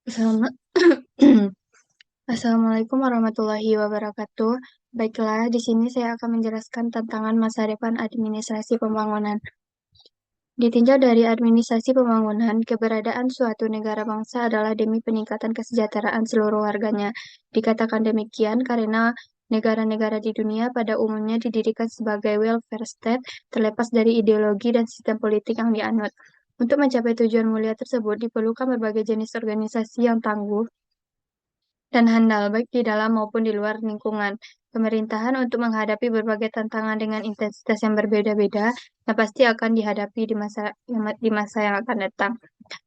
Assalamu- Assalamualaikum warahmatullahi wabarakatuh. Baiklah, di sini saya akan menjelaskan tantangan masa depan administrasi pembangunan. Ditinjau dari administrasi pembangunan, keberadaan suatu negara bangsa adalah demi peningkatan kesejahteraan seluruh warganya. Dikatakan demikian karena negara-negara di dunia pada umumnya didirikan sebagai welfare state, terlepas dari ideologi dan sistem politik yang dianut. Untuk mencapai tujuan mulia tersebut, diperlukan berbagai jenis organisasi yang tangguh dan handal baik di dalam maupun di luar lingkungan pemerintahan untuk menghadapi berbagai tantangan dengan intensitas yang berbeda-beda yang pasti akan dihadapi di masa yang akan datang.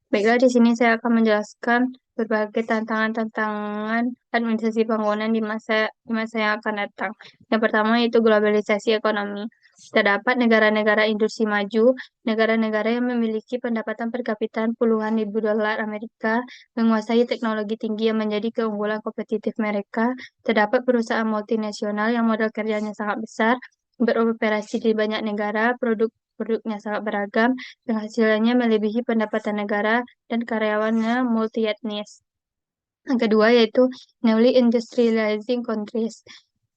Baiklah, di sini saya akan menjelaskan berbagai tantangan-tantangan administrasi bangunan di masa yang akan datang. Yang pertama yaitu globalisasi ekonomi. Terdapat negara-negara industri maju, negara-negara yang memiliki pendapatan per kapita puluhan ribu dolar Amerika, menguasai teknologi tinggi yang menjadi keunggulan kompetitif mereka. Terdapat perusahaan multinasional yang modal kerjanya sangat besar, beroperasi di banyak negara, produknya sangat beragam, penghasilannya melebihi pendapatan negara, dan karyawannya multi-etnis. Yang kedua yaitu newly industrializing countries,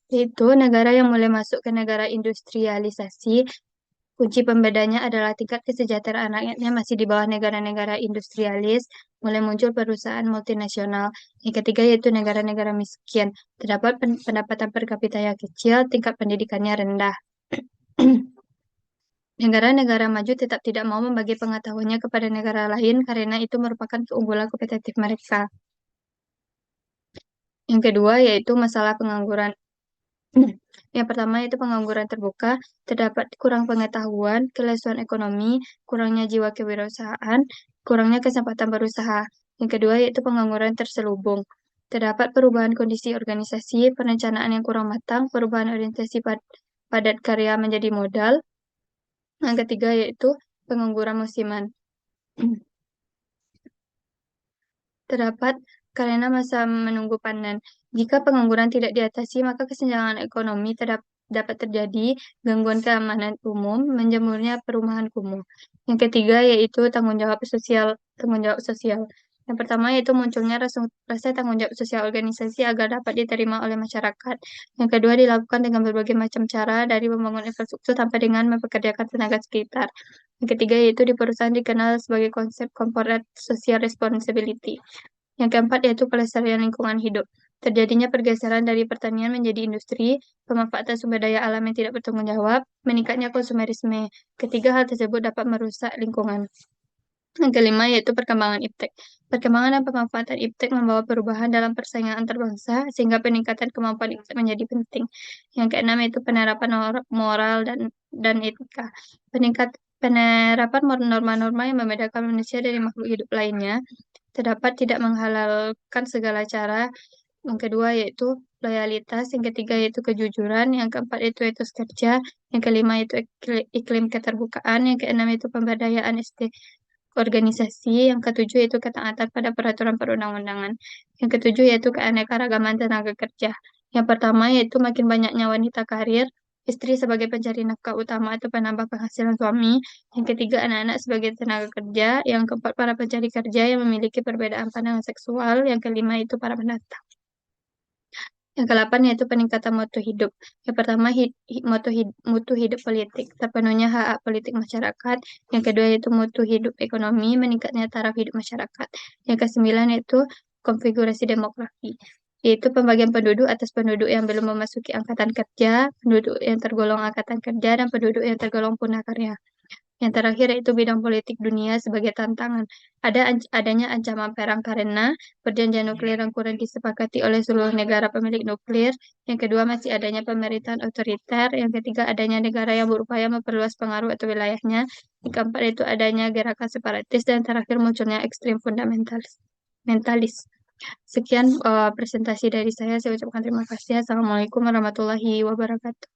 yaitu negara yang mulai masuk ke negara industrialisasi. Kunci pembedanya adalah tingkat kesejahteraan rakyatnya masih di bawah negara-negara industrialis, mulai muncul perusahaan multinasional. Yang ketiga yaitu negara-negara miskin, terdapat pendapatan per kapita yang kecil, tingkat pendidikannya rendah. Negara-negara maju tetap tidak mau membagi pengetahuannya kepada negara lain karena itu merupakan keunggulan kompetitif mereka. Yang kedua yaitu masalah pengangguran. Yang pertama yaitu pengangguran terbuka, terdapat kurang pengetahuan, kelesuan ekonomi, kurangnya jiwa kewirausahaan, kurangnya kesempatan berusaha. Yang kedua yaitu pengangguran terselubung. Terdapat perubahan kondisi organisasi, perencanaan yang kurang matang, perubahan orientasi padat karya menjadi modal. Yang ketiga yaitu pengangguran musiman. Terdapat karena masa menunggu panen. Jika pengangguran tidak diatasi, maka kesenjangan ekonomi dapat terjadi, gangguan keamanan umum, menjamurnya perumahan kumuh. Yang ketiga yaitu tanggung jawab sosial. Yang pertama yaitu munculnya rasa tanggung jawab sosial organisasi agar dapat diterima oleh masyarakat. Yang kedua dilakukan dengan berbagai macam cara dari membangun infrastruktur sampai dengan mempekerjakan tenaga sekitar. Yang ketiga yaitu di perusahaan dikenal sebagai konsep corporate social responsibility. Yang keempat yaitu pelestarian lingkungan hidup. Terjadinya pergeseran dari pertanian menjadi industri, pemanfaatan sumber daya alam yang tidak bertanggung jawab, meningkatnya konsumerisme. Ketiga hal tersebut dapat merusak lingkungan. Yang kelima yaitu perkembangan iptek. Perkembangan dan pemanfaatan iptek membawa perubahan dalam persaingan antar bangsa sehingga peningkatan kemampuan iptek menjadi penting. Yang keenam yaitu penerapan moral dan etika. Penerapan norma-norma yang membedakan manusia dari makhluk hidup lainnya terdapat tidak menghalalkan segala cara. Yang kedua yaitu loyalitas, yang ketiga yaitu kejujuran, yang keempat yaitu etos kerja, yang kelima yaitu iklim keterbukaan, yang keenam yaitu pemberdayaan organisasi, yang ketujuh yaitu ketaatan pada peraturan perundang-undangan, yang ketujuh yaitu keanekaragaman tenaga kerja. Yang pertama yaitu makin banyaknya wanita karir, istri sebagai pencari nafkah utama atau penambah penghasilan suami, yang ketiga anak-anak sebagai tenaga kerja, yang keempat para pencari kerja yang memiliki perbedaan pandangan seksual, yang kelima itu para pendatang. Yang kedelapan yaitu peningkatan mutu hidup. Yang pertama mutu hidup politik, terpenuhnya hak politik masyarakat. Yang kedua yaitu mutu hidup ekonomi, meningkatnya taraf hidup masyarakat. Yang kesembilan yaitu konfigurasi demografi, yaitu pembagian penduduk atas penduduk yang belum memasuki angkatan kerja, penduduk yang tergolong angkatan kerja, dan penduduk yang tergolong punah karya. Yang terakhir yaitu bidang politik dunia sebagai tantangan. Adanya ancaman perang karena perjanjian nuklir yang kurang disepakati oleh seluruh negara pemilik nuklir. Yang kedua masih adanya pemerintahan otoriter. Yang ketiga adanya negara yang berupaya memperluas pengaruh atau wilayahnya. Yang keempat itu adanya gerakan separatis dan terakhir munculnya ekstrim fundamentalis. Sekian presentasi dari saya. Saya ucapkan terima kasih. Assalamualaikum warahmatullahi wabarakatuh.